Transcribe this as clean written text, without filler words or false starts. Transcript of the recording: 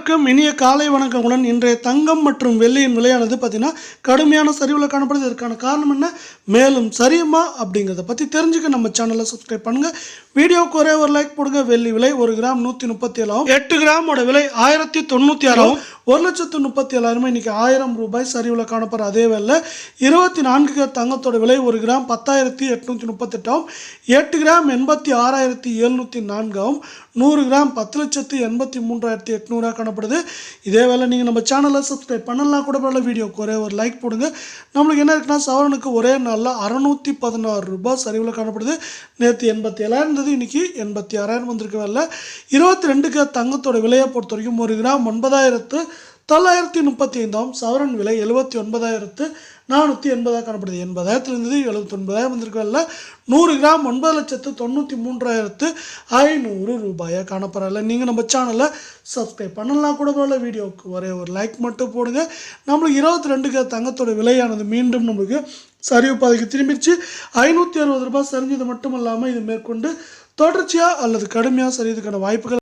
அனைவருக்கும் இனிய காலை வணக்கங்களுடன் இன்றைய தங்கம் மற்றும் வெள்ளியின் விலையானது பார்த்தீங்கன்னா கடுமையான சரிவில் காணப்படுது. இதற்கான காரணம் என்ன, மேலும் சரியுமா அப்படிங்கிறத பற்றி தெரிஞ்சுக்க நம்ம சேனலை சப்ஸ்கிரைப் பண்ணுங்கள். வீடியோவுக்கு ஒரே ஒரு லைக் போடுங்க. வெள்ளி விலை 1 கிராம் 137, 8 கிராமோட விலை 1096, 1,37,000 இன்னைக்கு 1000 ரூபாய் சரிவில் காணப்படுற. அதே வேலை 24 தங்கத்தோட விலை 1 கிராம் 10,838, 8 கிராம் 86,704, 100 கிராம் 10,83,800 காணப்படுது. இதே வேலை நீங்கள் நம்ம சேனலை சப்ஸ்கிரைப் பண்ணலாம் கூட பரவாயில்ல. வீடியோக்கு ஒரே ஒரு லைக் போடுங்க. நம்மளுக்கு என்ன இருக்குன்னா, சவரனுக்கு ஒரே நாளில் 616 ரூபாய் சரிவில் காணப்படுது. நேற்று 87,000 இருந்தது, இன்னைக்கு 86,000 வந்திருக்க வேலை. 22 தங்கத்தோட விலையை பொறுத்த வரைக்கும் 1 கிராம் 9,935, சவரன் விலை 79,480 காணப்படுது. 80,000 இருந்தது, 79,000 வந்திருக்க வேலை. 100 கிராம் 9,93,500 ரூபாயை காணப்படுறதில்ல. நீங்கள் நம்ம சேனலை சப்ஸ்கிரைப் பண்ணலாம் கூட பரவாயில்ல. வீடியோவுக்கு ஒரே ஒரு லைக் மட்டும் போடுங்க. நம்மளுக்கு 22 தங்கத்தோட விலையானது மீண்டும் நம்மளுக்கு சரிவு பாதைக்கு திரும்பிடுச்சு. 560 ரூபாய் சரிஞ்சது மட்டும் இல்லாமல் இது மேற்கொண்டு தொடர்ச்சியாக அல்லது கடுமையாக சரியதுக்கான வாய்ப்புகள்